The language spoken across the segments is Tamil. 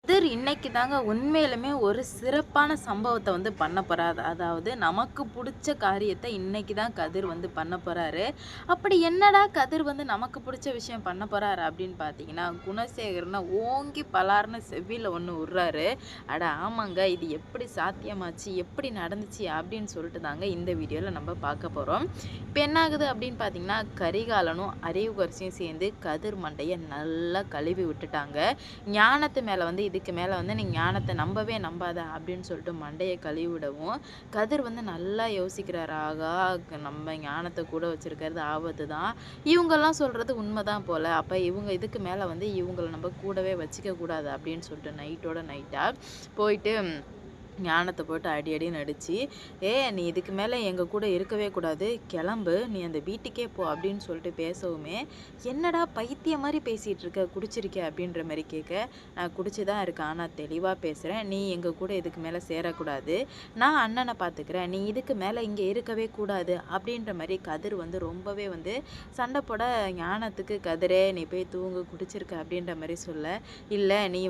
இன்னைக்கு தாங்க உண்மையிலுமே ஒரு சிறப்பான சம்பவத்த பண்ண போறாரு. அதாவது நமக்கு புடிச்ச காரியத்த இன்னைக்கு தான் கதிர் பண்ண போறாரு. அப்படி என்னடா கதிர் நமக்கு புடிச்ச விஷயம் பண்ண போறாரு அப்படின்னு பார்த்தீங்கன்னா, குணசேகரன ஓங்கி பலார்ன்னு செவ்வில ஒண்ணு உர்றாரு. அட ஆமாங்க, இது எப்படி சாத்தியமாச்சு? எப்படி நடந்துச்சு? அப்படின்னு சொல்லிட்டு தாங்க இந்த வீடியோல நம்ம பார்க்க போறோம். இப்ப என்ன ஆகுது அப்படின்னு பார்த்தீங்கன்னா, கரிகாலனும் அறிவுக்கரசியும் சேர்ந்து கதிர் மண்டைய நல்லா கழுவி விட்டுட்டாங்க. ஞானத்து மேல இதுக்கு மேல நீ ஞானத்த நம்பவே நம்பாத அப்படின்னு சொல்லிட்டு மண்டைய கழுவி விடவும், கதிர் நல்லா யோசிக்கிறாரு. ஆகா! நம்ம ஞானத்த கூட வச்சிருக்கிறது ஆபத்து தான். இவங்கலாம் சொல்றது உண்மதான் போல. அப்ப இவங்க இதுக்கு மேல இவங்கள நம்ம கூடவே வச்சுக்க கூடாது அப்படின்னு சொல்லிட்டு நைட்டோட நைட்டா போயிட்டு ஞானத்த போட்டு அடி அடின்னு அடிச்சு, நீ இதுக்கு மேல எங்க கூட இருக்கவே கூடாது. கிளம்பு. நீ அந்த வீட்டுக்கே போ" அப்படின்னு சொல்லிட்டு பேசவுமே, "என்னடா பைத்தியம் மாரி பேசிட்டு இருக்க? குடிச்சிருக்கியா?" அப்படின்ற மாரி கேட்க, "நான் குடிச்சு தான் இருக்கேன். ஆனா தெளிவா பேசுறேன். நீ எங்க கூட இதுக்கு மேல சேரக்கூடாது. நான் அண்ணன பார்த்துக்கிறேன். நீ இதுக்கு மேல இங்க இருக்கவே கூடாது." அப்படின்ற மாரி கதிர் ரொம்பவே சண்ட போட, ஞானத்துக்கு, "கதிரே நீ போய் தூங்கு. குடிச்சிருக்க." அப்படின்ற மாரி சொல்ல, "இல்ல நீ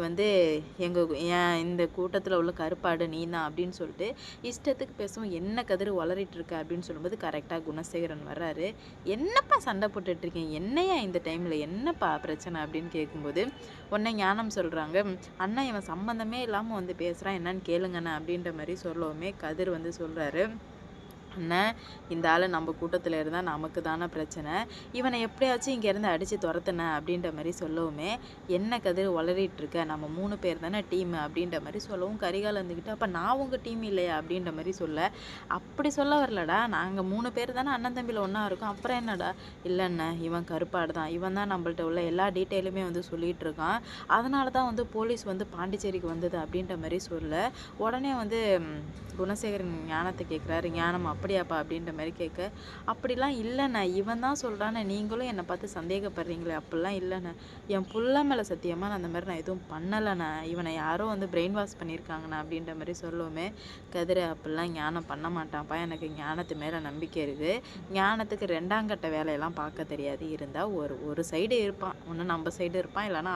எங்க என் இந்த கூட்டத்துல உள்ள கருப்பாடு நீ தான்" அப்படின்னு சொல்லிட்டு இஷ்டத்துக்கு பேசவும், "என்ன கதிர் உளறிட்டு இருக்க?" அப்படின்னு சொல்லும்போது கரெக்டாக குணசேகரன் வர்றாரு. "என்னப்பா சண்டை போட்டுட்டு இருக்கீங்க? என்னையா இந்த டைமில் என்னப்பா பிரச்சனை?" அப்படின்னு கேட்கும்போது உடனே ஞானம் சொல்கிறாங்க, "அண்ணா இவன் சம்மந்தமே இல்லாமல் பேசுகிறான், என்னன்னு கேளுங்கண்ணா" அப்படின்ற மாதிரி சொல்லவுமே கதிர் சொல்கிறாரு, "அண்ணன், இந்த ஆள் நம்ம கூட்டத்தில் இருந்தால் நமக்கு தானே பிரச்சனை. இவனை எப்படியாச்சும் இங்கேருந்து அடித்து துரத்துனேன்" அப்படின்ற மாதிரி சொல்லவுமே, "என்ன கதிர் உளறிட்டு இருக்க? நம்ம 3 பேர் தானே டீமு" அப்படின்ற மாதிரி சொல்லவும், கரிகாலன் இருந்துக்கிட்டு, "அப்போ நான் உங்கள் டீம் இல்லையா?" அப்படின்ற மாதிரி சொல்ல, "அப்படி சொல்ல வரலடா, நாங்கள் 3 பேர் தானே அண்ணன் தம்பியில் ஒன்றா இருக்கோம், அப்புறம் என்னடா?" "இல்லைண்ணே, இவன் கருப்பாடு தான். இவன் தான் நம்மள்ட்ட உள்ள எல்லா டீட்டெயிலுமே சொல்லிகிட்டு இருக்கான். அதனால தான் போலீஸ் பாண்டிச்சேரிக்கு வந்தது" அப்படின்ற மாதிரி சொல்ல, உடனே குணசேகரன் ஞானத்தை கேட்குறாரு. ஞானம், "அப்படியாப்பா?" அப்படின்ற மாதிரி கேட்க, "அப்படிலாம் இல்லைண்ணே, இவன் தான் சொல்கிறானே, நீங்களும் என்னை பார்த்து சந்தேகப்படுறீங்களே, அப்படிலாம் இல்லைண்ணே. என் புள்ள மேலே சத்தியமாக நான் அந்த மாதிரி நான் எதுவும் பண்ணலைண்ணே. இவனை யாரோ பிரெயின் வாஷ் பண்ணியிருக்காங்கண்ணே" அப்படின்ற மாதிரி சொல்லவுமே, கதிர், "அப்படிலாம் ஞானம் பண்ண மாட்டான்ப்பா. எனக்கு ஞானத்து மேலே நம்பிக்கை இருக்குது. ஞானத்துக்கு 2ஆம் கட்ட வேலையெல்லாம் பார்க்க தெரியாது. இருந்தால் ஒரு சைடு இருப்பான். ஒன்று நம்ம சைடு இருப்பான், இல்லைனா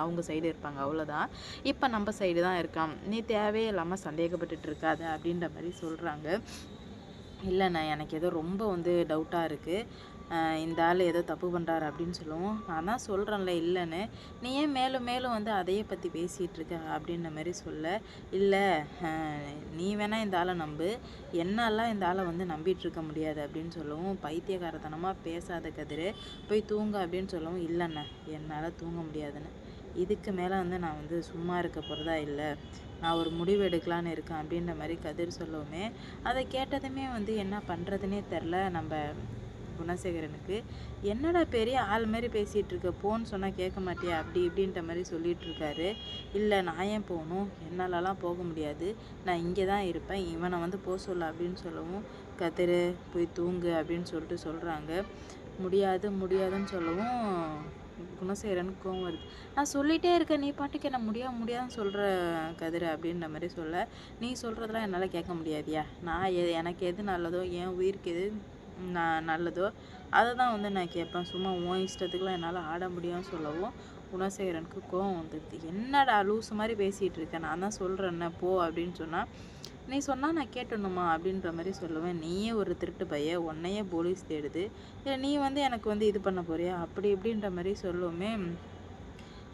அவங்க சைடு இருப்பாங்க. அவ்வளோதான். இப்போ நம்ம சைடு தான் இருக்கான். நீ தேவையில்லாமல் சந்தேகப்பட்டுட்டு இருக்காத" அப்படின்ற மாதிரி சொல்கிறாங்க. "இல்லைண்ணே, எனக்கு ஏதோ ரொம்ப டவுட்டாக இருக்குது. இந்த ஆள் ஏதோ தப்பு பண்ணுறாரு" அப்படின்னு சொல்லவும், "நான் தான் சொல்கிறேன்ல இல்லைன்னு. நீ ஏன் மேலும் மேலும் அதையே பற்றி பேசிகிட்டு இருக்க?" அப்படின்ற மாதிரி சொல்ல, "இல்லை, நீ வேணா இந்த ஆளை நம்பு. என்னாலாம் இந்த ஆளை நம்பிட்டு இருக்க முடியாது" அப்படின்னு சொல்லவும், "பைத்தியக்காரத்தனமாக பேசாத கதிர், போய் தூங்க" அப்படின்னு சொல்லவும், "இல்லைண்ணே, என்னால் தூங்க முடியாதுன்னு. இதுக்கு மேலே நான் சும்மா இருக்க போகிறதா இல்லை. நான் ஒரு முடிவு எடுக்கலான்னு இருக்கேன்" அப்படின்ற மாதிரி கதிர் சொல்லவுமே, அதை கேட்டதுமே என்ன பண்ணுறதுனே தெரில நம்ம குணசேகரனுக்கு. "என்னடா பெரிய ஆள் மாதிரி பேசிகிட்டு இருக்க, போன்னு சொன்னால் கேட்க மாட்டியா?" அப்படி இப்படின்ற மாதிரி சொல்லிட்டு இருக்காரு. "இல்லை, நான் ஏன் போகணும்? என்னாலலாம் போக முடியாது. நான் இங்கே தான் இருப்பேன். இவனை போக சொல்ல" அப்படின்னு சொல்லவும், "கதிர், போய் தூங்கு" அப்படின்னு சொல்லிட்டு சொல்கிறாங்க. "முடியாது முடியாதுன்னு" சொல்லவும் குணசேகரனுக்கு கோவம் வருது. "நான் சொல்லிகிட்டே இருக்கேன், நீ பாட்டுக்கு என்ன முடியாதுன்னு சொல்கிற கதிர்" அப்படின்ற மாதிரி சொல்ல, "நீ சொல்கிறதெல்லாம் என்னால் கேட்க முடியாதியா? நான் எனக்கு எது நல்லதோ, என் உயிருக்கு எது நல்லதோ அதை தான் நான் கேட்பேன். சும்மா உன் இஷ்டத்துக்குலாம் என்னால் ஆட முடியும்னு" சொல்லவும் குணசேகரனுக்கு கோவம் வந்துடுது. "என்னடா லூசு மாதிரி பேசிகிட்டு இருக்கேன், நான் தான் சொல்கிறேன்ன போ" அப்படின்னு சொன்னால், "நீ சொன்னால் நான் கேட்டணுமா?" அப்படின்ற மாதிரி சொல்லுவேன். "நீயே ஒரு திருட்டு பைய, உன்னையே போலீஸ் தேடுது. இல்லை நீ எனக்கு இது பண்ண போறியா?" அப்படி இப்படின்ற மாதிரி சொல்லுவோமே,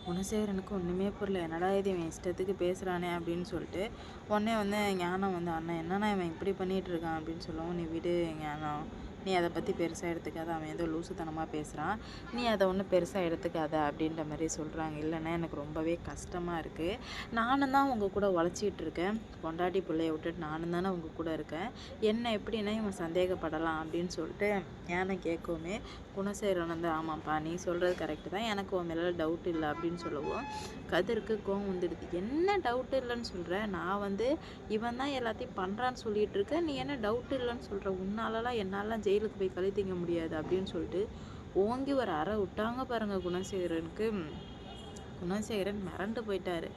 குணசேகரனுக்கு ஒன்றுமே புரியல. "என்னடா இது, இவன் இஷ்டத்துக்கு பேசுகிறானே" அப்படின்னு சொல்லிட்டு உடனே ஞானம் "அண்ணன், என்னண்ணா இவன் இப்படி பண்ணிகிட்டு இருக்கான்" அப்படின்னு சொல்லவும், "நீ விடு ஞானம், நீ அதை பற்றி பெருசாக எடுத்துக்காத. அவன் ஏதோ லூசுத்தனமாக பேசுகிறான். நீ அதை ஒன்றும் பெருசாக எடுத்துக்காத" அப்படின்ற மாதிரி சொல்கிறாங்க. "இல்லைண்ணா, எனக்கு ரொம்பவே கஷ்டமாக இருக்குது. நானும் தான் உங்கள் கூட உழைச்சிட்டு இருக்கேன். பொண்டாட்டி பிள்ளைய விட்டுட்டு நானும் தானே உங்கள் கூட இருக்கேன். என்ன எப்படின்னா இவன் சந்தேகப்படலாம்" அப்படின்னு சொல்லிட்டு ஞானம் கேட்கவுமே, குணசேகரன் "ஆமாப்பா, நீ சொல்கிறது கரெக்டு தான். எனக்கு உன் மேலே டவுட் இல்லை" அப்படின்னு சொல்லவும், கதிருக்கு கோவம் வந்துடுது. "என்ன டவுட் இல்லைன்னு சொல்கிற? நான் இவன் தான் எல்லாத்தையும் பண்ணுறான்னு சொல்லிட்டு இருக்க, நீ என்ன டவுட் இல்லைன்னு சொல்கிற? உன்னாலலாம் என்னாலாம் ஜெயிலுக்கு போய் கழி திங்க முடியாது" அப்படின்னு சொல்லிட்டு ஓங்கி ஒரு அறை விட்டாங்க பாருங்க குணசேகரனுக்கு. குணசேகரன் மிரண்டு போயிட்டாரு.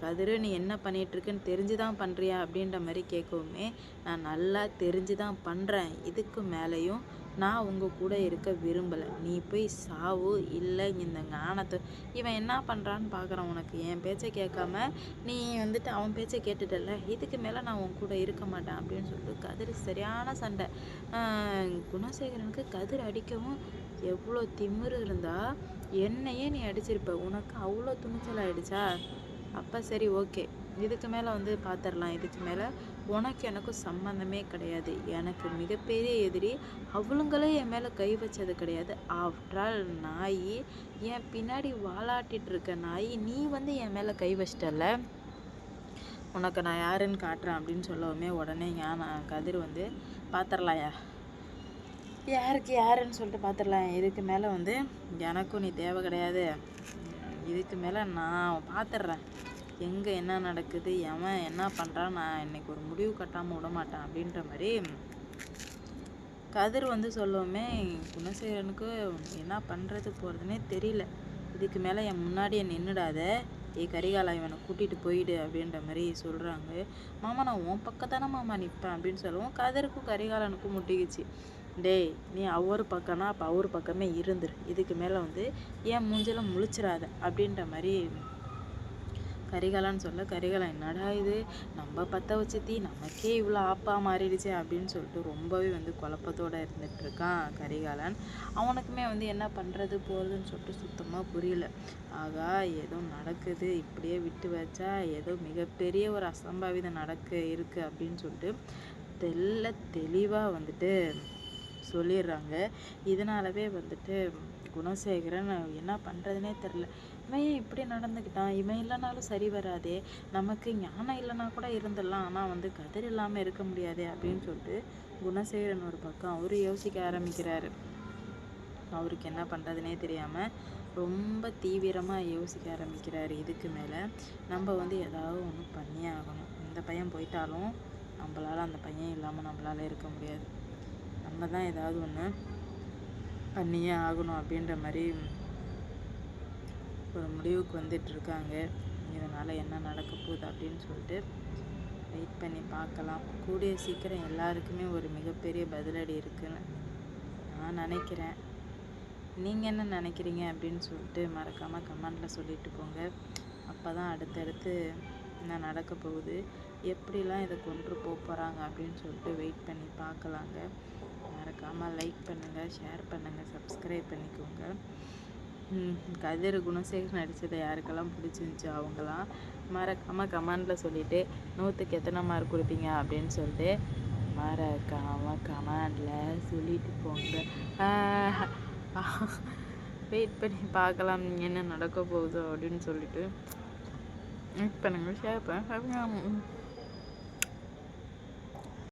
"கதிரு, நீ என்ன பண்ணிட்டு இருக்குன்னு தெரிஞ்சு தான் பண்ணுறியா?" அப்படின்ற மாதிரி கேட்கவுமே, "நான் நல்லா தெரிஞ்சு தான் பண்ணுறேன். இதுக்கு மேலேயும் நான் உங்கள் கூட இருக்க விரும்பலை, நீ போய் சாவு, இல்லை இந்த ஞானத்தை. இவன் என்ன பண்ணுறான்னு பார்க்குறான். உனக்கு என் பேச்சை கேட்காம நீ வந்துட்டு அவன் பேச்சை கேட்டுட்டல, இதுக்கு மேலே நான் உன் கூட இருக்க மாட்டேன் அப்படின்னு சொல்லிட்டு கதிர் சரியான சண்டை. குணசேகரனுக்கு கதிர் அடிக்கவும் எவ்வளோ திமிரு இருந்தா என்னையே நீ அடிச்சிருப்ப, உனக்கு அவ்வளோ துணிச்சல் ஆயிடுச்சா? அப்போ சரி, ஓகே, இதுக்கு மேலே வந்து பார்த்துடலாம். இதுக்கு மேலே உனக்கு எனக்கும் சம்மந்தமே கிடையாது. எனக்கு மிகப்பெரிய எதிரி அவளுங்களே என் மேலே கை வச்சது கிடையாது. ஆஃப்டரால் நாய், என் பின்னாடி வாலாட்டிட்டு இருக்க நாய், நீ வந்து என் மேலே கை வச்சிட்டல, உனக்கு நான் யாருன்னு காட்டுறேன் அப்படின்னு சொல்லவுமே உடனே நான் கதிர் வந்து பார்த்துடலாயா, யாருக்கு யாருன்னு சொல்லிட்டு பார்த்துடலாம். இதுக்கு மேலே வந்து எனக்கும் நீ தேவை கிடையாது. இதுக்கு மேலே நான் பார்த்துட்றேன் எங்கே என்ன நடக்குது, எவன் என்ன பண்ணுறான், நான் இன்னைக்கு ஒரு முடிவு கட்டாமல் விட மாட்டேன் அப்படின்ற மாதிரி கதிர் வந்து சொல்லவுமே குணசேகரனுக்கு என்ன பண்ணுறது போகிறதுனே தெரியல. இதுக்கு மேலே என் முன்னாடியே நின்றுடாத, கரிகாலா இவனை கூட்டிகிட்டு போயிடு அப்படின்ற மாதிரி சொல்கிறாங்க. மாமா நான் உன் பக்கத்தானே மாமா நிற்பேன் அப்படின்னு சொல்லவும் கதிருக்கும் கரிகாலனுக்கும் முட்டிக்கிச்சு. டேய், நீ அவர் பக்கம்னா அப்போ அவர் பக்கமே இருந்துரு, இதுக்கு மேலே வந்து ஏன் மூஞ்சில முழிச்சிடாத அப்படின்ற மாதிரி கரிகாலான்னு சொல்ல, கரிகாலன் என்னடா இது, நம்ம பற்ற வச்சு நமக்கே இவ்வளோ ஆப்பா மாறிடுச்சு அப்படின்னு சொல்லிட்டு ரொம்பவே வந்து குழப்பத்தோடு இருந்துட்டு இருக்கான் கரிகாலன். அவனுக்குமே வந்து என்ன பண்ணுறது போகிறதுன்னு சொல்லிட்டு சுத்தமாக புரியல. ஆகா, ஏதோ நடக்குது, இப்படியே விட்டு வச்சா ஏதோ மிகப்பெரிய ஒரு அசம்பாவிதம் இருக்குது அப்படின்னு சொல்லிட்டு தெளிவாக வந்துட்டு சொல்லிடுறாங்க. இதனாலவே வந்துட்டு குணசேகரன் என்ன பண்ணுறதுனே தெரில. இவன் ஏன் இப்படி நடந்துக்கிட்டான், இவன் இல்லைனாலும் சரி வராதே, நமக்கு ஞானம் இல்லைனா கூட இருந்துடலாம், ஆனால் வந்து கதிர் இல்லாமல் இருக்க முடியாதே அப்படின்னு சொல்லிட்டு குணசேகரன் ஒரு பக்கம் அவர் யோசிக்க ஆரம்பிக்கிறாரு. அவருக்கு என்ன பண்ணுறதுனே தெரியாமல் ரொம்ப தீவிரமாக யோசிக்க ஆரம்பிக்கிறாரு. இதுக்கு மேலே நம்ம வந்து ஏதாவது ஒன்று பண்ணியே ஆகணும். இந்த பையன் போயிட்டாலும் நம்மளால் அந்த பையன் இல்லாமல் நம்மளால் இருக்க முடியாது, நம்ம தான் ஏதாவது ஒன்று பண்ணியே ஆகணும் அப்படின்ற மாதிரி ஒரு முடிவுக்கு வந்துட்டுருக்காங்க. இதனால் என்ன நடக்க போகுது அப்படின்னு சொல்லிட்டு வெயிட் பண்ணி பார்க்கலாம். கூடிய சீக்கிரம் எல்லாருக்குமே ஒரு மிகப்பெரிய பதிலடி இருக்குன்னு நான் நினைக்கிறேன். நீங்கள் என்ன நினைக்கிறீங்க அப்படின்னு சொல்லிட்டு மறக்காமல் கமெண்டில் சொல்லிட்டு போங்க. அப்போ தான் அடுத்தடுத்து என்ன நடக்க போகுது, எப்படிலாம் இதை கொண்டு போகிறாங்க அப்படின்னு சொல்லிட்டு வெயிட் பண்ணி பார்க்கலாங்க. மறக்காமல் லைக் பண்ணுங்கள், ஷேர் பண்ணுங்கள், சப்ஸ்கிரைப் பண்ணிக்கோங்க. கதிர் குணசேகர் நடித்ததை யாருக்கெல்லாம் பிடிச்சிருந்துச்சோ அவங்களாம் மறக்காமல் கமெண்டில் சொல்லிவிட்டு 100க்கு எத்தனை மார்க் கொடுப்பீங்க அப்படின்னு சொல்லிட்டு மறக்காமல் கமெண்டில் சொல்லிட்டு போங்க. வெயிட் பண்ணி பார்க்கலாம் என்ன நடக்க போகுதோ அப்படின்னு சொல்லிட்டு வெயிட் பண்ணுங்கள், ஷேர் பண்ணுங்க.